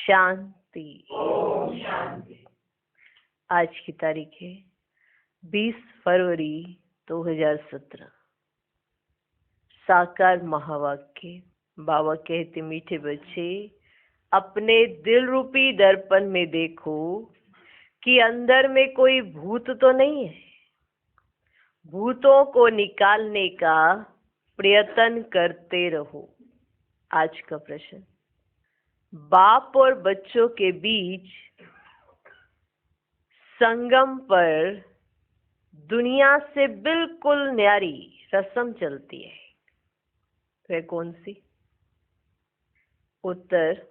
शांति। ओम शांति। आज की तारीख है 20 फरवरी 2017। साकार महावाक्य। बाबा कहते, मीठे बच्चे, अपने दिल रूपी दर्पण में देखो कि अंदर में कोई भूत तो नहीं है। भूतों को निकालने का प्रयत्न करते रहो। आज का प्रश्न, बाप और बच्चों के बीच संगम पर दुनिया से बिल्कुल न्यारी रस्म चलती है। वह कौन सी? उत्तर,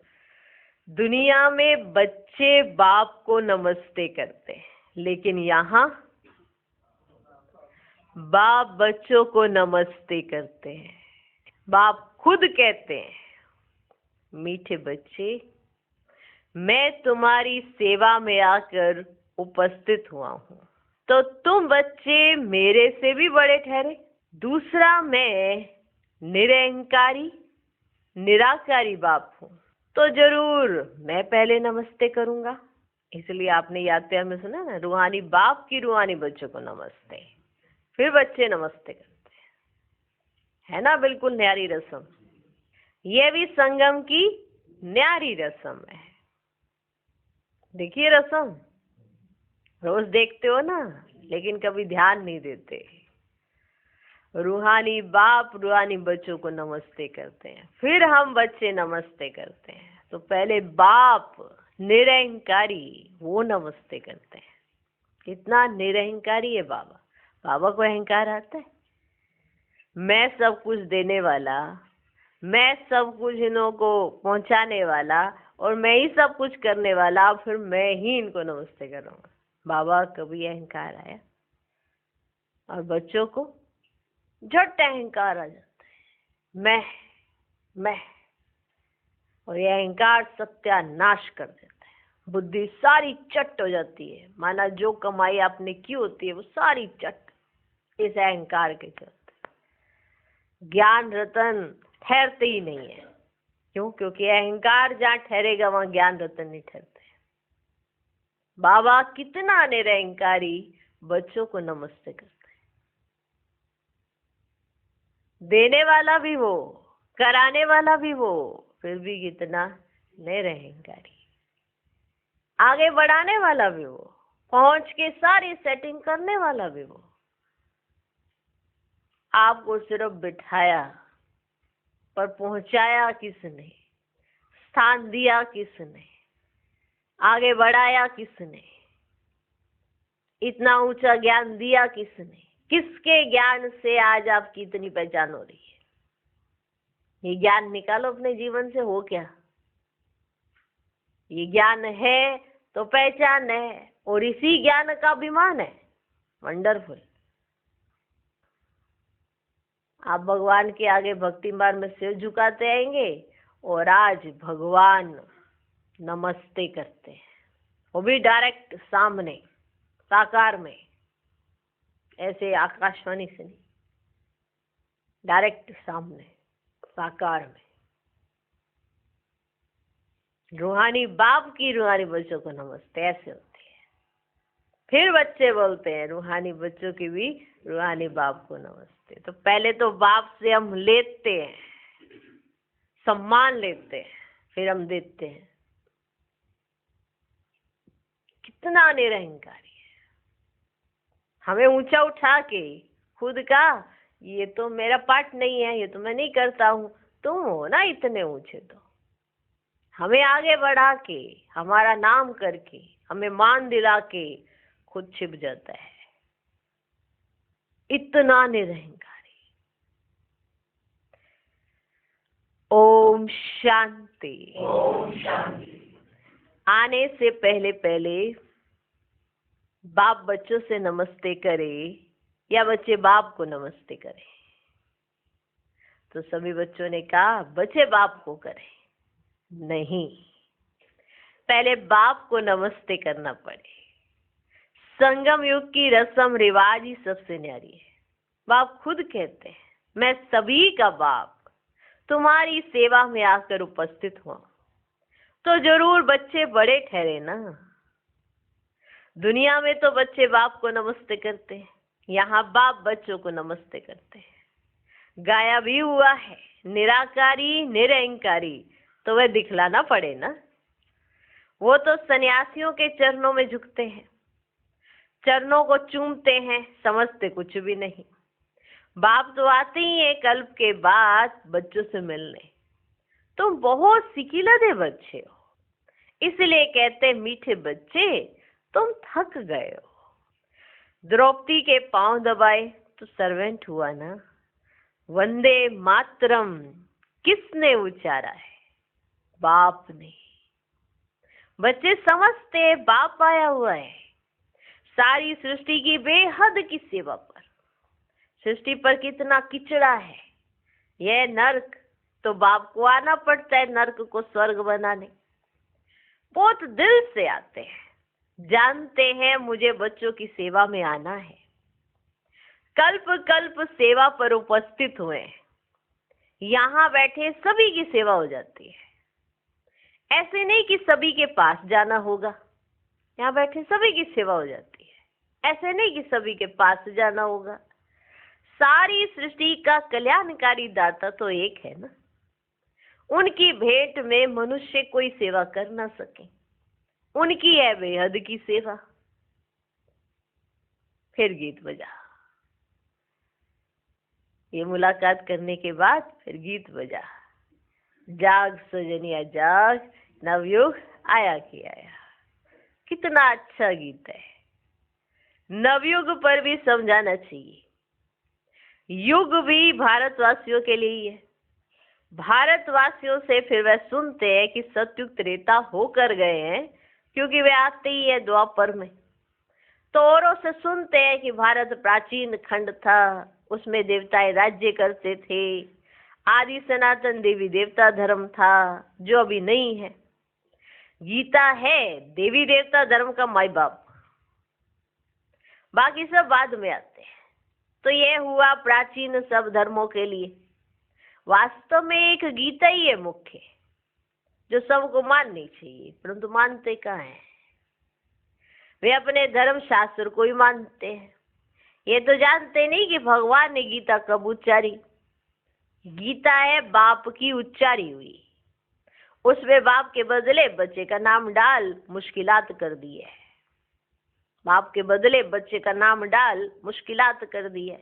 दुनिया में बच्चे बाप को नमस्ते करते हैं, लेकिन यहाँ बाप बच्चों को नमस्ते करते हैं। बाप खुद कहते हैं, मीठे बच्चे, मैं तुम्हारी सेवा में आकर उपस्थित हुआ हूँ, तो तुम बच्चे मेरे से भी बड़े ठहरे। दूसरा, मैं निरहंकारी निराकारी बाप हूँ, तो जरूर मैं पहले नमस्ते करूंगा। इसलिए आपने याद प्यार में सुना ना, रूहानी बाप की रूहानी बच्चों को नमस्ते, फिर बच्चे नमस्ते करते हैं, है ना? बिल्कुल न्यारी रस्म। ये भी संगम की न्यारी रस्म है। देखिए रस्म, रोज देखते हो ना, लेकिन कभी ध्यान नहीं देते। रूहानी बाप रूहानी बच्चों को नमस्ते करते हैं, फिर हम बच्चे नमस्ते करते हैं। तो पहले बाप निरहंकारी, वो नमस्ते करते हैं। कितना निरहंकारी है बाबा। बाबा को अहंकार आता है, मैं सब कुछ देने वाला, मैं सब कुछ इन्हों को पहुंचाने वाला, और मैं ही सब कुछ करने वाला, फिर मैं ही इनको नमस्ते करूंगा। बाबा कभी अहंकार आया? और बच्चों को झट अहंकार आ जाता है, मैं, और ये अहंकार सत्यानाश कर देता है। बुद्धि सारी चट हो जाती है, माना जो कमाई आपने की होती है वो सारी चट इस अहंकार के चलते। ज्ञान रतन ठहरते ही नहीं है। क्यों? क्योंकि अहंकार जहाँ ठहरेगा वहां ज्ञान रतन नहीं ठहरते। बाबा कितना निरहंकारी बच्चों को नमस्ते करते हैं। देने वाला भी वो, कराने वाला भी वो, फिर भी कितना निरहंकारी। आगे बढ़ाने वाला भी वो, पहुंच के सारी सेटिंग करने वाला भी वो। आपको सिर्फ बिठाया, पर पहुंचाया किसने? स्थान दिया किसने? आगे बढ़ाया किसने? इतना ऊंचा ज्ञान दिया किसने? किसके ज्ञान से आज आपकी इतनी पहचान हो रही है? ये ज्ञान निकालो अपने जीवन से। हो क्या? ये ज्ञान है तो पहचान है, और इसी ज्ञान का अभिमान है। वंडरफुल। आप भगवान के आगे भक्ति मार्ग में सिर झुकाते आएंगे, और आज भगवान नमस्ते करते हैं, वो भी डायरेक्ट सामने, साकार में, ऐसे आकाशवाणी से नहीं, डायरेक्ट सामने, साकार में। रूहानी बाप की रूहानी बच्चों को नमस्ते, ऐसे होती है। फिर बच्चे बोलते हैं रूहानी बच्चों की भी रूहानी बाप को नमस्ते। तो पहले तो बाप से हम लेते हैं, सम्मान लेते हैं, फिर हम देते हैं। कितना निरहंकारी है। हमें ऊंचा उठा के खुद का, ये तो मेरा पार्ट नहीं है, ये तो मैं नहीं करता हूं। तुम हो ना इतने ऊंचे। तो हमें आगे बढ़ा के, हमारा नाम करके, हमें मान दिला के खुद छिप जाता है। इतना निरहंकारी। ओम शांति। ओम शांति। आने से पहले पहले बाप बच्चों से नमस्ते करे या बच्चे बाप को नमस्ते करें? तो सभी बच्चों ने कहा बच्चे बाप को करें। नहीं, पहले बाप को नमस्ते करना पड़े। संगम युग की रस्म रिवाज ही सबसे न्यारी है। बाप खुद कहते हैं, मैं सभी का बाप तुम्हारी सेवा में आकर उपस्थित हुआ, तो जरूर बच्चे बड़े ठहरे ना। दुनिया में तो बच्चे बाप को नमस्ते करते हैं, यहाँ बाप बच्चों को नमस्ते करते हैं। गाया भी हुआ है निराकारी निरंकारी, तो वह दिखलाना पड़े ना। वो तो सन्यासियों के चरणों में झुकते हैं, चरणों को चूमते हैं, समझते कुछ भी नहीं। बाप तो आते ही है कल्प के बाद बच्चों से मिलने। तुम बहुत सिकिलधे बच्चे हो, इसलिए कहते मीठे बच्चे तुम थक गए हो। द्रौपदी के पांव दबाए तो सर्वेंट हुआ ना। वंदे मातरम किसने उच्चारा है? बाप ने। बच्चे समझते बाप आया हुआ है सारी सृष्टि की बेहद की सेवा पर। सृष्टि पर कितना किचड़ा है, यह नर्क, तो बाप को आना पड़ता है नर्क को स्वर्ग बनाने। बहुत दिल से आते हैं, जानते हैं मुझे बच्चों की सेवा में आना है। कल्प कल्प सेवा पर उपस्थित हुए, यहाँ बैठे सभी की सेवा हो जाती है। ऐसे नहीं कि सभी के पास जाना होगा, यहाँ बैठे सभी की सेवा हो जाती है। ऐसे नहीं कि सभी के पास जाना होगा। सारी सृष्टि का कल्याणकारी दाता तो एक है ना। उनकी भेंट में मनुष्य कोई सेवा कर ना सके, उनकी है बेहद की सेवा। फिर गीत बजा। ये मुलाकात करने के बाद फिर गीत बजा। जाग सजनिया जाग, नवयुग आया कि आया। कितना अच्छा गीत है। नवयुग पर भी समझाना चाहिए, युग भी भारतवासियों के लिए ही है। भारतवासियों से फिर वह सुनते हैं कि सतयुग त्रेता होकर गए हैं, क्योंकि वे आते ही है द्वापर में। तो औरों से सुनते हैं कि भारत प्राचीन खंड था, उसमें देवताएं राज्य करते थे, आदि सनातन देवी देवता धर्म था जो अभी नहीं है। गीता है देवी देवता धर्म का माई बाप, बाकी सब बाद में आते हैं। तो यह हुआ प्राचीन सब धर्मों के लिए। वास्तव में एक गीता ही है मुख्य, जो सबको माननी चाहिए, परंतु मानते कहाँ हैं? वे अपने धर्म शास्त्र को ही मानते हैं। ये तो जानते नहीं कि भगवान ने गीता कब उच्चारी। गीता है बाप की उच्चारी हुई, उसमें बाप के बदले बच्चे का नाम डाल मुश्किलात कर दी है। बाप के बदले बच्चे का नाम डाल मुश्किलात कर दी है।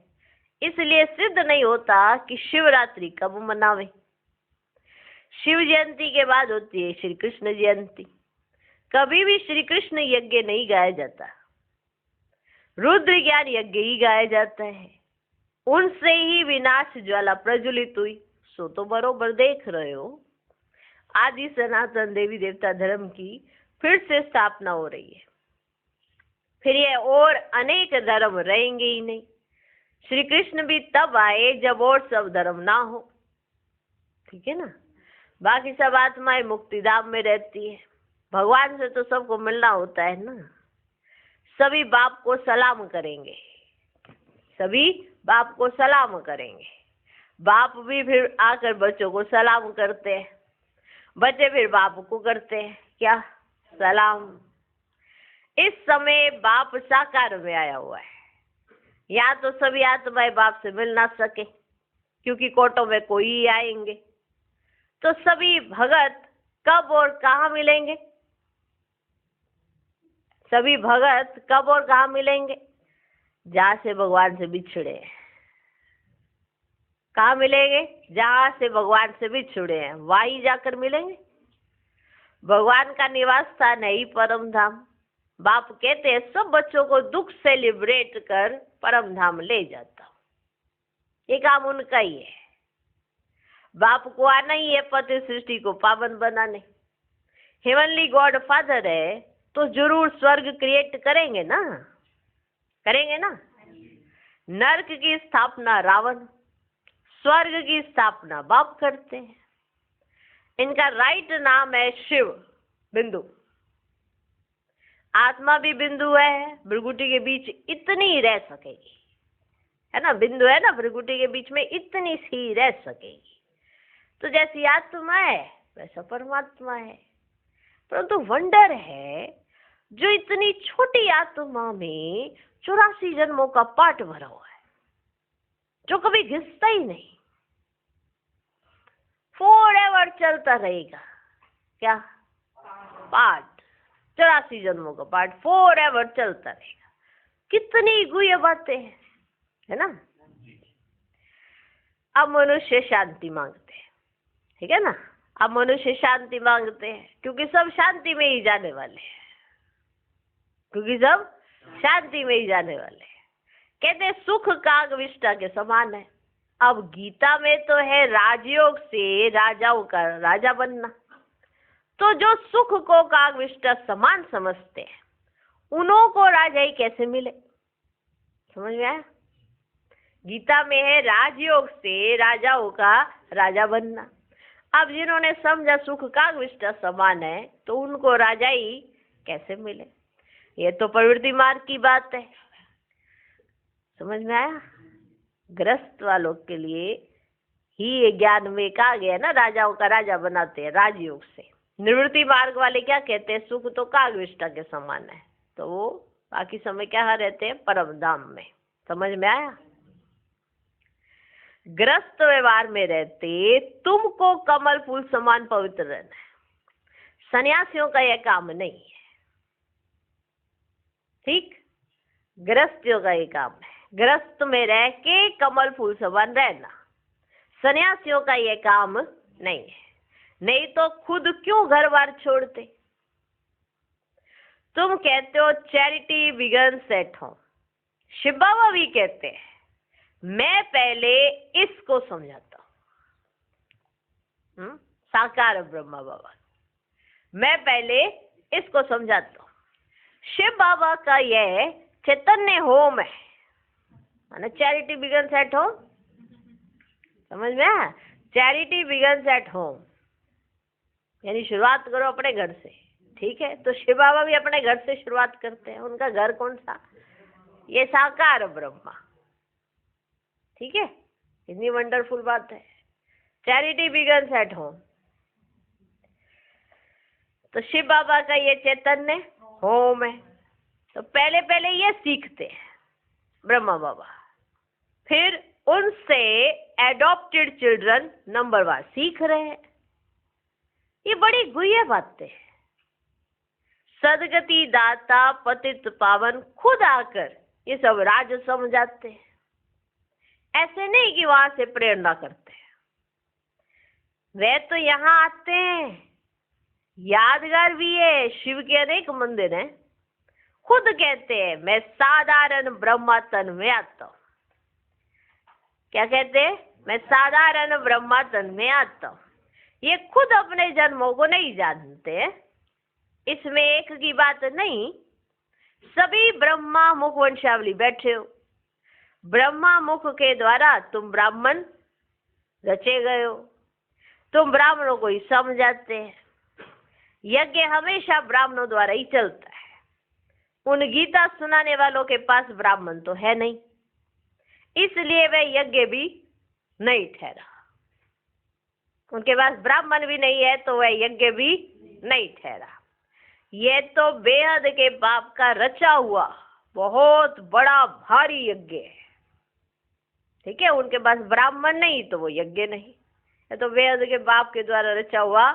इसलिए सिद्ध नहीं होता कि शिवरात्रि कब मनावे। शिव जयंती के बाद होती है श्री कृष्ण जयंती। कभी भी श्री कृष्ण यज्ञ नहीं गाया जाता, रुद्र ज्ञान यज्ञ ही गाया जाता है। उनसे ही विनाश ज्वाला प्रज्वलित हुई। सो तो बरोबर देख रहे हो, आदि सनातन देवी देवता धर्म की फिर से स्थापना हो रही है। फिर ये और अनेक धर्म रहेंगे ही नहीं। श्री कृष्ण भी तब आए जब और सब धर्म ना हो, ठीक है ना। बाकी सब आत्माएं मुक्ति धाम में रहती है। भगवान से तो सबको मिलना होता है ना। सभी बाप को सलाम करेंगे, सभी बाप को सलाम करेंगे। बाप भी फिर आकर बच्चों को सलाम करते हैं, बच्चे फिर बाप को करते हैं क्या? सलाम। इस समय बाप साकार में आया हुआ है। या तो सभी आत्माएं बाप से मिल ना सके, क्योंकि कोटों में कोई ही आएंगे। तो सभी भगत कब और कहाँ मिलेंगे? सभी भगत कब और कहाँ मिलेंगे? जहाँ से भगवान से बिछड़े हैं। कहाँ मिलेंगे? जहाँ से भगवान से बिछड़े हैं वहीं जाकर मिलेंगे। भगवान का निवास स्थान है ही परम धाम। बाप कहते हैं सब बच्चों को दुख से लिबरेट कर परम धाम ले जाता हूँ। ये काम उनका ही है। बाप को आना ही है पति सृष्टि को पावन बनाने। हेवनली गॉड फादर है तो जरूर स्वर्ग क्रिएट करेंगे ना, करेंगे ना। नरक की स्थापना रावण, स्वर्ग की स्थापना बाप करते हैं। इनका राइट नाम है शिव बिंदु। आत्मा भी बिंदु है, भृगुटी के बीच इतनी ही रह सकेगी, है ना। बिंदु है ना, भृगुटी के बीच में इतनी सी रह सकेगी। तो जैसी आत्मा है वैसा परमात्मा है। परंतु वंडर है जो इतनी छोटी आत्मा में 84 जन्मों का पाठ भरा हुआ है, जो कभी घिसता ही नहीं, फॉरएवर चलता रहेगा। क्या पाठ? 84 जन्मों का पाठ फॉरएवर चलता रहेगा। कितनी गुह्य बातें हैं, है ना। अब मनुष्य शांति मांगते हैं, ठीक है ना। अब मनुष्य शांति मांगते हैं क्योंकि सब शांति में ही जाने वाले हैं, क्योंकि सब शांति में ही जाने वाले हैं। कहते हैं सुख काग विष्ठा के समान है। अब गीता में तो है राजयोग से राजाओं का राजा बनना, तो जो सुख को काग विष्ठा समान समझते हैं उन्हों को राजा ही कैसे मिले? समझ में आया? गीता में है राजयोग से राजाओं का राजा बनना। अब जिन्होंने समझा सुख काग विष्ठा समान है तो उनको राजा ही कैसे मिले? ये तो प्रवृत्ति मार्ग की बात है। समझ में आया? ग्रस्त वालों के लिए ही ये ज्ञान में कहा गया ना, राजाओं का राजा बनाते हैं राजयोग से। निवृत्ति मार्ग वाले क्या कहते हैं? सुख तो काग विष्ठा के समान है, तो वो बाकी समय क्या रहते हैं? परम धाम में। समझ में आया? ग्रस्त व्यवहार में रहते तुमको कमल फूल समान पवित्र रहना है। सन्यासियों का यह काम नहीं है, ठीक। गृहस्थियों का ये काम है, गृहस्थ में रह के कमल फूल समान रहना। सन्यासियों का ये काम नहीं है। नहीं तो खुद क्यों घर बार छोड़ते? तुम कहते हो charity begins at home. Shiv Baba भी कहते हैं मैं पहले इसको समझाता हूँ। साकार ब्रह्मा बाबा, मैं पहले इसको समझाता हूँ। शिव बाबा का यह चैतन्य होम है, माना चैरिटी बिगन्स एट होम। समझ में आया? चैरिटी बिगन्स एट होम, यानी शुरुआत करो अपने घर से, ठीक है। तो शिव बाबा भी अपने घर से शुरुआत करते हैं। उनका घर कौन सा? ये साकार ब्रह्मा, ठीक है। इतनी वंडरफुल बात है, चैरिटी बिगन्स एट होम। तो शिव बाबा का ये चैतन्य होम है। तो पहले पहले ये सीखते हैं ब्रह्मा बाबा, फिर उनसे एडॉप्टेड चिल्ड्रन नंबरवार सीख रहे हैं। ये बड़ी गुह्य बातें हैं। सदगति दाता पतित पावन खुद आकर ये सब राज समझाते हैं। ऐसे नहीं कि वहां से प्रेरणा करते हैं, वे तो यहाँ आते हैं। यादगार भी है, शिव के अनेक मंदिर हैं। खुद कहते हैं मैं साधारण ब्रह्मा तन में आता हूँ। क्या कहते हैं? मैं साधारण ब्रह्मा तन में आता हूँ। ये खुद अपने जन्मों को नहीं जानते। इसमें एक की बात नहीं, सभी ब्रह्मा मुख वंशावली बैठे हो। ब्रह्मा मुख के द्वारा तुम ब्राह्मण रचे गए हो, तुम ब्राह्मणों को ही समझाते हैं। यज्ञ हमेशा ब्राह्मणों द्वारा ही चलता है। उन गीता सुनाने वालों के पास ब्राह्मण तो है नहीं, इसलिए वह यज्ञ भी नहीं ठहरा। उनके पास ब्राह्मण भी नहीं है तो वह यज्ञ भी नहीं ठहरा। ये तो बेहद के बाप का रचा हुआ बहुत बड़ा भारी यज्ञ है, ठीक है। उनके पास ब्राह्मण नहीं तो वो यज्ञ नहीं, ये तो बेहद के बाप के द्वारा रचा हुआ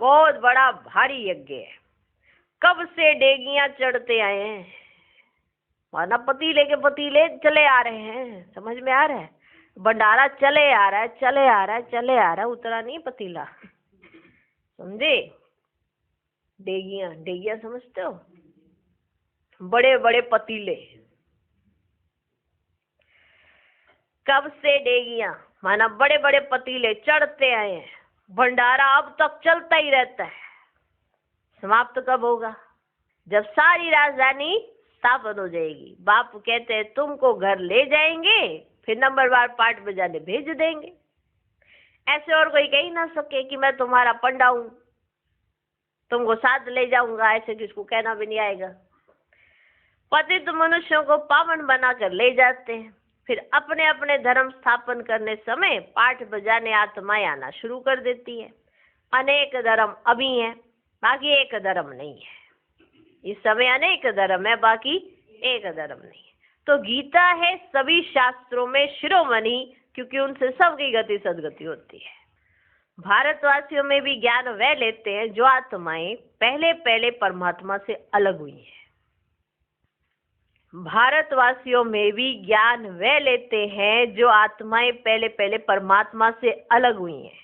बहुत बड़ा भारी यज्ञ है। कब से डेगियां चढ़ते आए हैं, माना पतीले के पतीले चले आ रहे हैं। समझ में आ रहा है? भंडारा चले आ रहा है, चले आ रहा है, चले आ रहा है, उतरा नहीं पतीला। समझे? डेगियां, डेगियां समझते हो? बड़े बड़े पतीले। कब से डेगियां माना बड़े बड़े पतीले चढ़ते आए हैं। भंडारा अब तक चलता ही रहता है। समाप्त कब होगा? जब सारी राजधानी स्थापन हो जाएगी। बाप कहते हैं तुमको घर ले जाएंगे, फिर नंबरवार पाठ बजाने भेज देंगे। ऐसे और कोई कह ही ना सके कि मैं तुम्हारा पंडा हूं, तुमको साथ ले जाऊंगा। ऐसे किसको कहना भी नहीं आएगा। पतित मनुष्यों को पावन बनाकर ले जाते हैं, फिर अपने अपने धर्म स्थापन करने समय पाठ बजाने आत्माएं आना शुरू कर देती है। अनेक धर्म अभी हैं, बाकी एक धर्म नहीं है। इस समय अनेक धर्म है, बाकी एक धर्म नहीं है। तो गीता है सभी शास्त्रों में शिरोमणि, क्योंकि उनसे सबकी गति सदगति होती है। भारतवासियों में भी ज्ञान वह लेते हैं जो आत्माएं पहले पहले परमात्मा से अलग हुई हैं। भारतवासियों में भी ज्ञान वह लेते हैं जो आत्माएं पहले पहले परमात्मा से अलग हुई हैं।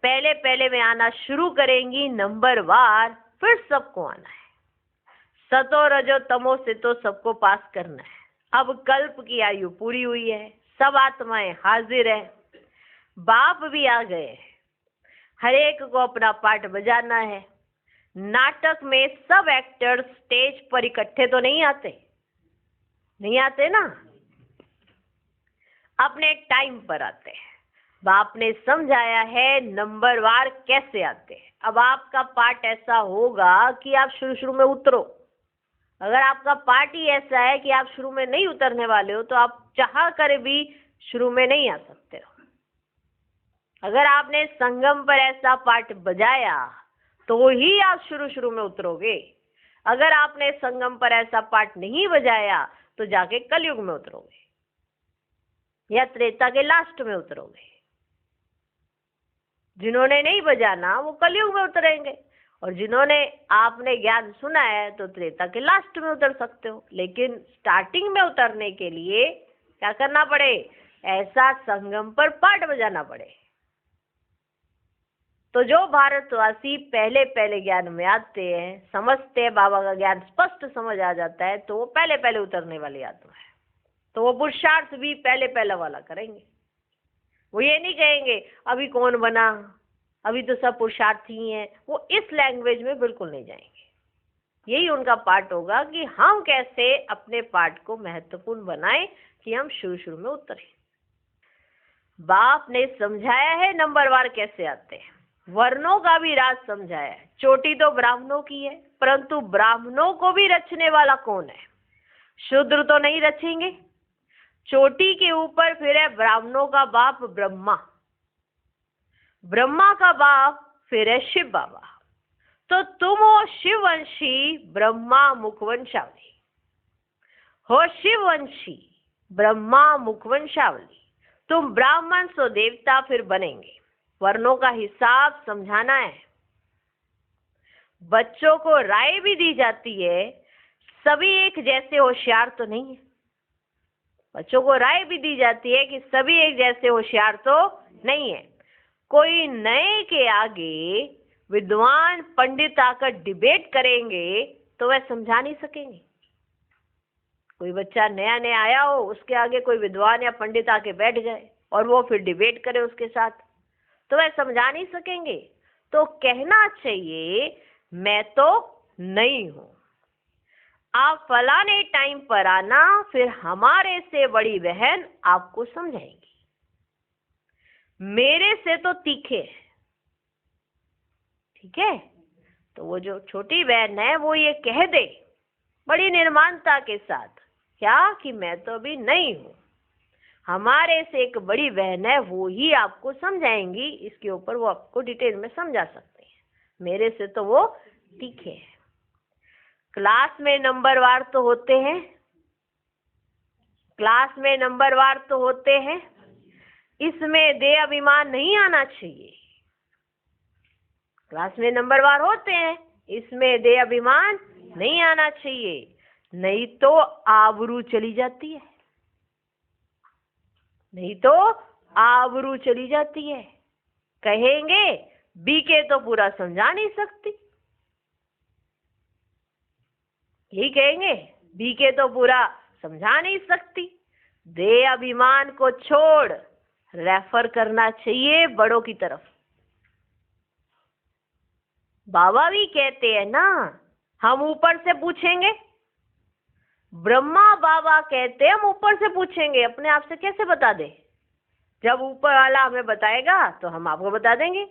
पहले पहले में आना शुरू करेंगी नंबरवार, फिर सबको आना है। सतो रजो तमो से तो सबको पास करना है। अब कल्प की आयु पूरी हुई है, सब आत्माएं हाजिर है, बाप भी आ गए हैं। हर एक को अपना पार्ट बजाना है। नाटक में सब एक्टर्स स्टेज पर इकट्ठे तो नहीं आते ना, अपने टाइम पर आते हैं। बाप ने समझाया है नंबरवार कैसे आते हैं। अब आपका पार्ट ऐसा होगा कि आप शुरू में उतरो। अगर आपका पार्ट ही ऐसा है कि आप शुरू में नहीं उतरने वाले हो, तो आप चाह कर भी शुरू में नहीं आ सकते हो। अगर आपने संगम पर ऐसा पार्ट बजाया तो ही आप शुरू में उतरोगे। अगर आपने संगम पर ऐसा पार्ट नहीं बजाया तो जाके कलयुग में उतरोगे या त्रेता के लास्ट में उतरोगे। जिन्होंने नहीं बजाना वो कलयुग में उतरेंगे, और जिन्होंने आपने ज्ञान सुना है तो त्रेता के लास्ट में उतर सकते हो। लेकिन स्टार्टिंग में उतरने के लिए क्या करना पड़े? ऐसा संगम पर पार्ट बजाना पड़े। तो जो भारतवासी पहले पहले ज्ञान में आते हैं, समझते हैं, बाबा का ज्ञान स्पष्ट समझ आ जाता है, तो वो पहले पहले उतरने वाली आत्मा है। तो वो पुरुषार्थ भी पहले पहले वाला करेंगे। वो ये नहीं कहेंगे अभी कौन बना, अभी तो सब पुरुषार्थी हैं। वो इस लैंग्वेज में बिल्कुल नहीं जाएंगे। यही उनका पार्ट होगा कि हम कैसे अपने पार्ट को महत्वपूर्ण बनाएं कि हम शुरू में उतरें। बाप ने समझाया है नंबरवार कैसे आते हैं। वर्णों का भी राज समझाया है। चोटी तो ब्राह्मणों की है, परंतु ब्राह्मणों को भी रचने वाला कौन है? शूद्र तो नहीं रचेंगे। चोटी के ऊपर फिर है ब्राह्मणों का बाप ब्रह्मा, ब्रह्मा का बाप फिर है शिव बाबा। तो तुम हो शिववंशी, ब्रह्मा मुखवंशावली हो। शिववंशी ब्रह्मा मुखवंशावली, तुम ब्राह्मण सो देवता फिर बनेंगे। वर्णों का हिसाब समझाना है। बच्चों को राय भी दी जाती है, सभी एक जैसे होशियार तो नहीं है। बच्चों को राय भी दी जाती है कि सभी एक जैसे होशियार तो नहीं है। कोई नए के आगे विद्वान पंडित आकर डिबेट करेंगे तो वह समझा नहीं सकेंगे। कोई बच्चा नया नया आया हो, उसके आगे कोई विद्वान या पंडित आके बैठ जाए और वो फिर डिबेट करे उसके साथ, तो वह समझा नहीं सकेंगे। तो कहना चाहिए मैं तो नहीं हूं, आप फलाने टाइम पर आना, फिर हमारे से बड़ी बहन आपको समझाएंगी। मेरे से तो तीखे है, ठीक है। तो वो जो छोटी बहन है वो ये कह दे बड़ी निर्माणता के साथ, क्या कि मैं तो अभी नहीं हूं, हमारे से एक बड़ी बहन है, वो ही आपको समझाएंगी। इसके ऊपर वो आपको डिटेल में समझा सकते हैं। मेरे से तो वो तीखे हैं। क्लास में नंबरवार तो होते हैं, क्लास में नंबरवार तो होते हैं। इसमें देह अभिमान नहीं आना चाहिए। क्लास में नंबरवार होते हैं, इसमें देह अभिमान नहीं आना चाहिए, नहीं तो आबरू चली जाती है, नहीं तो आबरू चली जाती है। कहेंगे बीके तो पूरा समझा नहीं सकती, यही कहेंगे बीके तो पूरा समझा नहीं सकती। देह अभिमान को छोड़ रेफर करना चाहिए बड़ों की तरफ। बाबा भी कहते हैं ना, हम ऊपर से पूछेंगे। ब्रह्मा बाबा कहते हैं हम ऊपर से पूछेंगे, अपने आप से कैसे बता दे? जब ऊपर वाला हमें बताएगा तो हम आपको बता देंगे।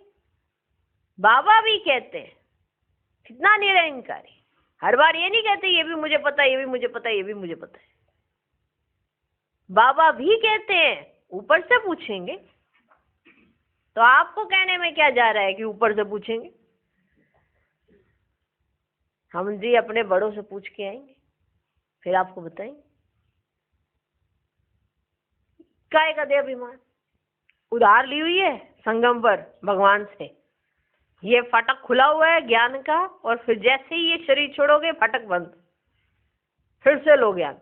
बाबा भी कहते हैं, कितना निरंकारी, हर बार ये नहीं कहते ये भी मुझे पता, ये भी मुझे पता, ये भी मुझे पता है। बाबा भी कहते हैं ऊपर से पूछेंगे। तो आपको कहने में क्या जा रहा है कि ऊपर से पूछेंगे? हम जी अपने बड़ों से पूछ के आएंगे, फिर आपको बताएंगे। काय का दे अभिमान, उधार ली हुई है संगम पर भगवान से, ये फाटक खुला हुआ है ज्ञान का, और फिर जैसे ही ये शरीर छोड़ोगे फाटक बंद, फिर से लो ज्ञान।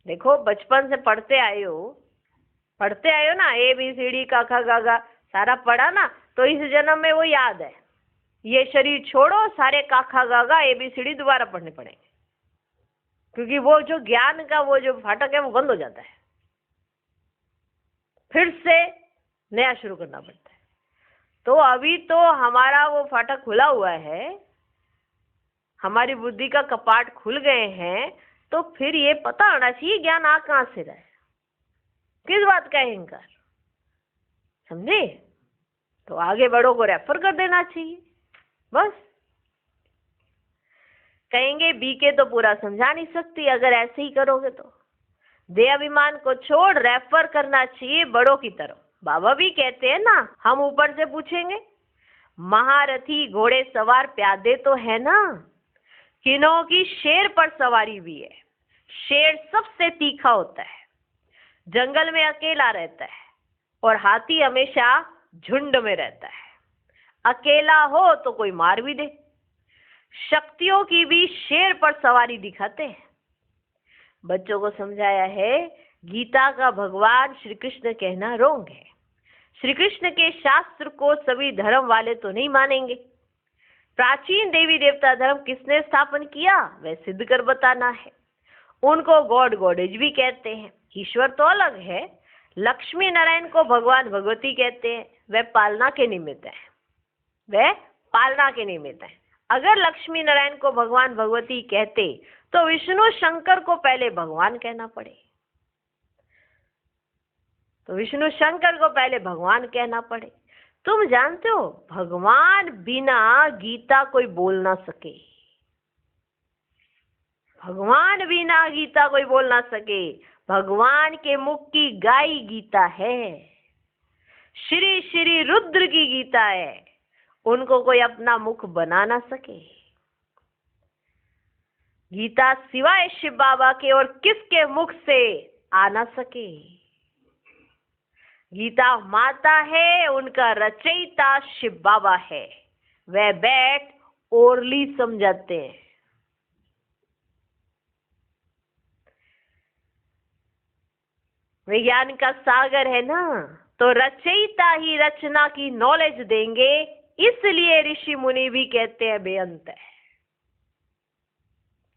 देखो बचपन से पढ़ते आए हो ना, ABCD का खा गा गा सारा पढ़ा ना, तो इस जन्म में वो याद है। ये शरीर छोड़ो, सारे काखा गागा ABCD दोबारा पढ़ने पड़ेंगे, क्योंकि वो जो ज्ञान का वो जो फाटक है वो बंद हो जाता है, फिर से नया शुरू करना पड़ता है। तो अभी तो हमारा वो फाटक खुला हुआ है, हमारी बुद्धि का कपाट खुल गए हैं, तो फिर ये पता होना चाहिए ज्ञान आ कहां से रहा है, किस बात का अहंकार, समझे? तो आगे बड़ों को रेफर कर देना चाहिए बस। कहेंगे बीके तो पूरा समझा नहीं सकती अगर ऐसे ही करोगे तो। दे अभिमान को छोड़ रेफर करना चाहिए बड़ों की तरफ। बाबा भी कहते हैं ना, हम ऊपर से पूछेंगे महारथी घोड़े सवार प्यादे तो है ना, किन्हों की शेर पर सवारी भी है। शेर सबसे तीखा होता है, जंगल में अकेला रहता है, और हाथी हमेशा झुंड में रहता है। अकेला हो तो कोई मार भी दे। शक्तियों की भी शेर पर सवारी दिखाते हैं। बच्चों को समझाया है, गीता का भगवान श्री कृष्ण कहना रोंग है। श्री कृष्ण के शास्त्र को सभी धर्म वाले तो नहीं मानेंगे। प्राचीन देवी देवता धर्म किसने स्थापन किया वह सिद्ध कर बताना है। उनको गॉड गॉडेज भी कहते हैं, ईश्वर तो अलग है। लक्ष्मी नारायण को भगवान भगवती कहते हैं, वह पालना के निमित्त है, वह पालना के निमित्त है। अगर लक्ष्मी नारायण को भगवान भगवती कहते तो विष्णु शंकर को पहले भगवान कहना पड़े, तो विष्णु शंकर को पहले भगवान कहना पड़े। तुम जानते हो भगवान बिना गीता कोई बोल ना सके, भगवान बिना गीता कोई बोल ना सके। भगवान के मुख की गाई गीता है, श्री श्री रुद्र की गीता है, उनको कोई अपना मुख बना ना सके। गीता सिवाय शिव बाबा के और किसके मुख से आ ना सके। गीता माता है, उनका रचयिता शिव बाबा है, वह बैठ ओरली समझाते हैं। विज्ञान का सागर है ना, तो रचयिता ही रचना की नॉलेज देंगे, इसलिए ऋषि मुनि भी कहते हैं बेअंत है।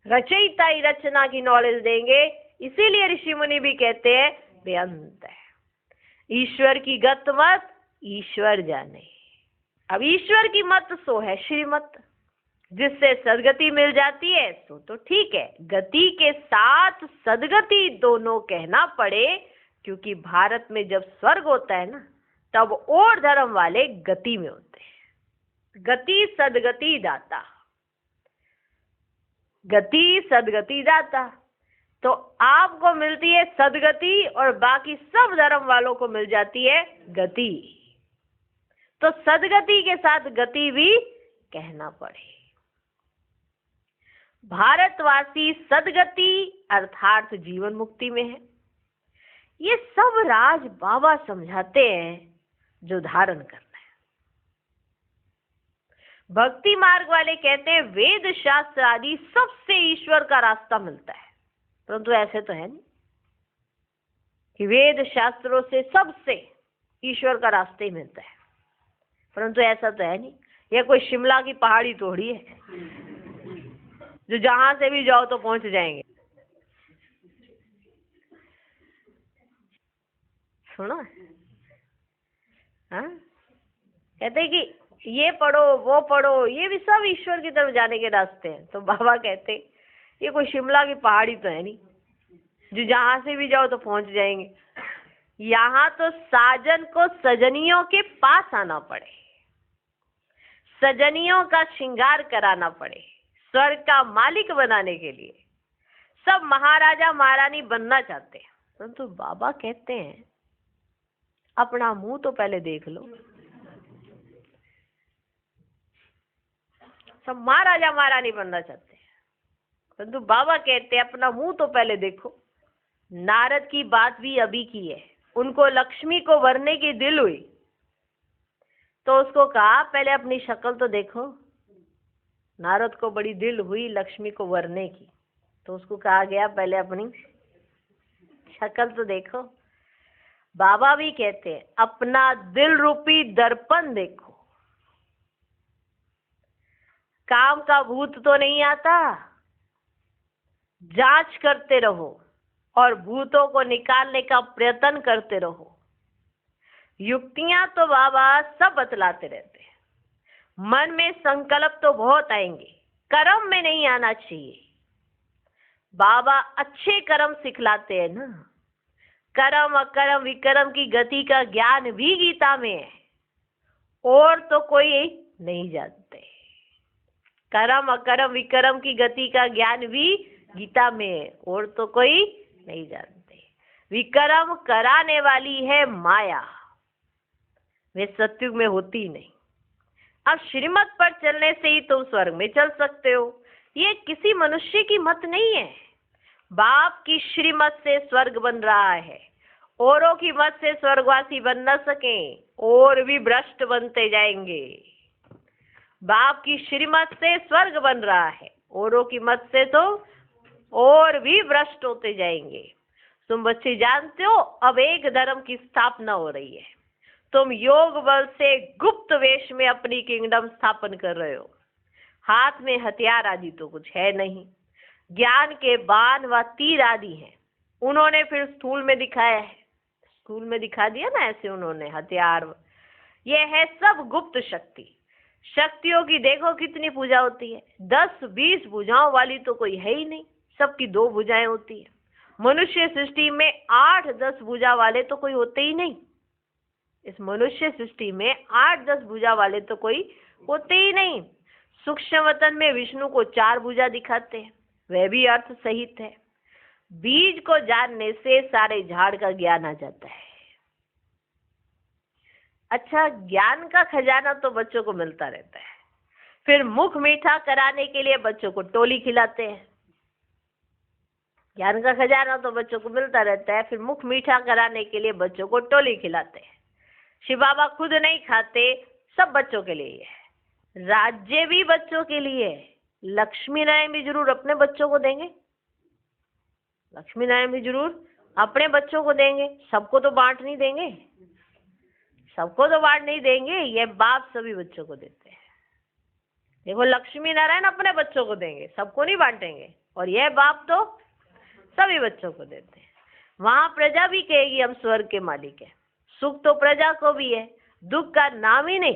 रचयिता ही रचना की नॉलेज देंगे, इसीलिए ऋषि मुनि भी कहते हैं बेअंत है। ईश्वर की गत मत ईश्वर जाने। अब ईश्वर की मत सो है श्रीमत, जिससे सदगति मिल जाती है सो तो ठीक है। गति के साथ सदगति दोनों कहना पड़े, क्योंकि भारत में जब स्वर्ग होता है ना, तब और धर्म वाले गति में होते हैं। गति सदगति दाता, गति सदगति दाता। तो आपको मिलती है सदगति और बाकी सब धर्म वालों को मिल जाती है गति। तो सदगति के साथ गति भी कहना पड़े। भारतवासी सदगति अर्थात जीवन मुक्ति में है। ये सब राज बाबा समझाते हैं जो धारण करना है। भक्ति मार्ग वाले कहते हैं वेद शास्त्र आदि सबसे ईश्वर का रास्ता मिलता है, परंतु ऐसे तो है नहीं कि वेद शास्त्रों से सबसे ईश्वर का रास्ता ही मिलता है, परंतु ऐसा तो है नहीं। यह कोई शिमला की पहाड़ी थोड़ी है जो जहां से भी जाओ तो पहुंच जाएंगे। सुना? हाँ, कहते हैं कि ये पढ़ो वो पढ़ो, ये भी सब ईश्वर की तरफ जाने के रास्ते हैं। तो बाबा कहते ये कोई शिमला की पहाड़ी तो है नहीं जो जहां से भी जाओ तो पहुंच जाएंगे। यहाँ तो साजन को सजनियों के पास आना पड़े, सजनियों का श्रृंगार कराना पड़े, स्वर्ग का मालिक बनाने के लिए। सब महाराजा महारानी बनना चाहते हैं, परंतु बाबा कहते हैं अपना मुंह तो पहले देख लो। सब महाराजा महारानी बनना चाहते हैं, परंतु बाबा कहते हैं अपना मुंह तो पहले देखो। नारद की बात भी अभी की है, उनको लक्ष्मी को वरने की दिल हुई तो उसको कहा पहले अपनी शक्ल तो देखो। नारद को बड़ी दिल हुई लक्ष्मी को वरने की, तो उसको कहा गया पहले अपनी शक्ल तो देखो। बाबा भी कहते हैं अपना दिल रूपी दर्पण देखो। काम का भूत तो नहीं आता, जांच करते रहो और भूतों को निकालने का प्रयत्न करते रहो। युक्तियां तो बाबा सब बतलाते रहते हैं, मन में संकल्प तो बहुत आएंगे, कर्म में नहीं आना चाहिए। बाबा अच्छे कर्म सिखलाते हैं ना, कर्म अकर्म विकर्म की गति का ज्ञान भी गीता में है, और तो कोई नहीं जानते। कर्म अकर्म विकर्म की गति का ज्ञान भी गीता में है, और तो कोई नहीं जानते। विकर्म कराने वाली है माया, वे सत्युग में होती नहीं। अब श्रीमत पर चलने से ही तुम स्वर्ग में चल सकते हो, ये किसी मनुष्य की मत नहीं है। बाप की श्रीमत से स्वर्ग बन रहा है, औरों की मत से स्वर्गवासी बन न सके और भी भ्रष्ट बनते जाएंगे। बाप की श्रीमत से स्वर्ग बन रहा है, औरों की मत से तो और भी भ्रष्ट होते जाएंगे। तुम बच्चे जानते हो अब एक धर्म की स्थापना हो रही है, तुम योग बल से गुप्त वेश में अपनी किंगडम स्थापन कर रहे हो। हाथ में हथियार आदि तो कुछ है नहीं, ज्ञान के बाण व तीर आदि हैं, उन्होंने फिर स्थूल में दिखाया है, स्थूल में दिखा दिया ना ऐसे उन्होंने हथियार। ये है सब गुप्त शक्ति। शक्तियों की देखो कितनी पूजा होती है, 10-20 भुजाओं वाली तो कोई है ही नहीं, सबकी 2 भुजाएं होती है। मनुष्य सृष्टि में 8-10 भुजा वाले तो कोई होते ही नहीं। इस मनुष्य सृष्टि में 8-10 भुजा वाले तो कोई होते ही नहीं। सूक्ष्म वतन में विष्णु को 4 भुजा दिखाते हैं, वह भी अर्थ सहित है। बीज को जानने से सारे झाड़ का ज्ञान आ जाता है। अच्छा, ज्ञान का खजाना तो बच्चों को मिलता रहता है, फिर मुख मीठा कराने के लिए बच्चों को टोली खिलाते हैं। ज्ञान का खजाना तो बच्चों को मिलता रहता है, फिर मुख मीठा कराने के लिए बच्चों को टोली खिलाते हैं। शिव बाबा खुद नहीं खाते, सब बच्चों के लिए है। राज्य भी बच्चों के लिए है। लक्ष्मी नारायण भी जरूर अपने बच्चों को देंगे, लक्ष्मी नारायण भी जरूर अपने बच्चों को देंगे। सबको तो बांट नहीं देंगे, सबको तो बांट नहीं देंगे, ये बाप सभी बच्चों को देते हैं। देखो लक्ष्मी नारायण अपने बच्चों को देंगे, सबको नहीं बांटेंगे, और यह बाप तो सभी बच्चों को देते हैं। वहां प्रजा भी कहेगी हम स्वर्ग के मालिक हैं। सुख तो प्रजा को भी है, दुख का नाम ही नहीं।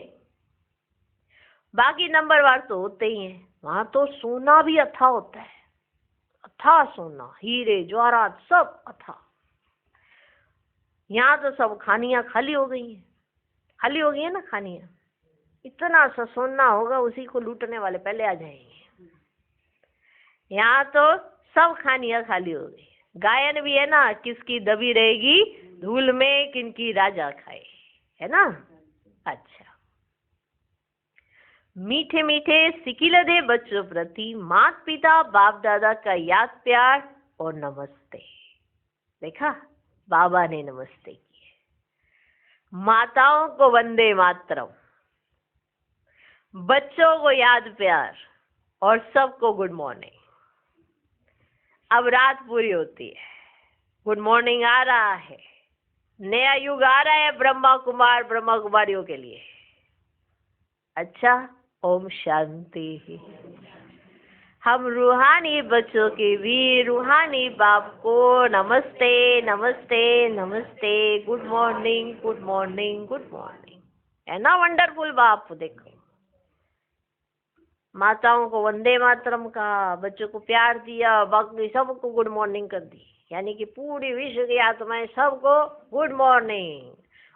बाकी नंबरवार तो होते ही हैं। वहां तो सोना भी अथाह होता है, अथाह सोना, हीरे जवाहरात सब अथाह। यहाँ तो सब खानियां खाली हो गई हैं, खाली हो गई है ना खानियां। इतना सा सोना होगा, उसी को लूटने वाले पहले आ जाएंगे। यहाँ तो सब खानियां खाली हो गई। गायन भी है ना, किसकी दबी रहेगी धूल में किनकी राजा खाए, है ना। अच्छा, मीठे मीठे सिकिलधे बच्चों प्रति माता पिता बाप दादा का याद प्यार और नमस्ते। देखा, बाबा ने नमस्ते किए। माताओं को वंदे मातरम, बच्चों को याद प्यार और सबको गुड मॉर्निंग। अब रात पूरी होती है, गुड मॉर्निंग आ रहा है, नया युग आ रहा है ब्रह्मा कुमार ब्रह्मा कुमारियों के लिए। अच्छा, ओम शांति। हम रूहानी बच्चों के भी रूहानी बाप को नमस्ते नमस्ते नमस्ते, good morning good morning good morning. है ना वंडरफुल बाप। देखो, माताओं को वंदे मातरम कहा, बच्चों को प्यार दिया, बाकी सबको गुड मॉर्निंग कर दी, यानी कि पूरी विश्व की आत्माएं सबको गुड मॉर्निंग।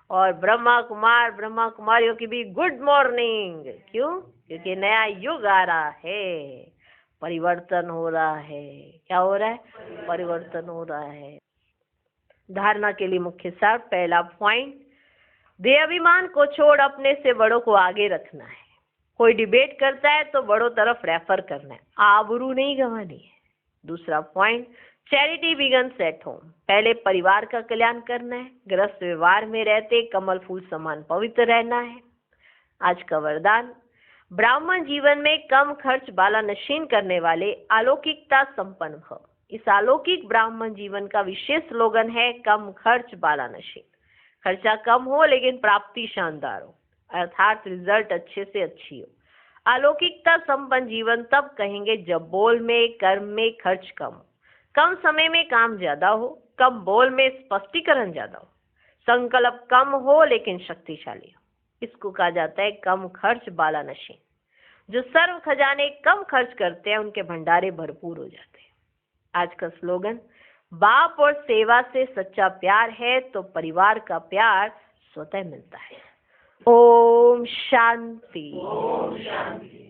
और ब्रह्मा कुमार ब्रह्मा कुमारियों की भी गुड मॉर्निंग। क्यों? क्योंकि नया युग आ रहा है, परिवर्तन हो रहा है। क्या हो रहा है? परिवर्तन हो रहा है। धारणा के लिए मुख्य सार, पहला पॉइंट, देह अभिमान को छोड़ अपने से बड़ों को आगे रखना है। कोई डिबेट करता है तो बड़ों तरफ रेफर करना है, आबरू नहीं गंवानी है। दूसरा point, charity begins at home. पहले परिवार का कल्याण करना है, गृहस्थ व्यवहार में रहते कमल फूल समान पवित्र रहना है। आज का वरदान, ब्राह्मण जीवन में कम खर्च बाला नशीन करने वाले अलौकिकता संपन्न भव। इस अलौकिक ब्राह्मण जीवन का विशेष स्लोगन है कम खर्च बाला नशीन। खर्चा कम हो लेकिन प्राप्ति शानदार हो, अर्थात रिजल्ट अच्छे से अच्छी हो। अलौकिकता संपन्न जीवन तब कहेंगे जब बोल में कर्म में खर्च कम हो, कम समय में काम ज्यादा हो, कम बोल में स्पष्टीकरण ज्यादा हो, संकल्प कम हो लेकिन शक्तिशाली हो। इसको कहा जाता है कम खर्च बाला नशीन। जो सर्व खजाने कम खर्च करते हैं उनके भंडारे भरपूर हो जाते हैं। आज का स्लोगन, बाप और सेवा से सच्चा प्यार है तो परिवार का प्यार स्वतः मिलता है। ओम शांति। ओम शांति।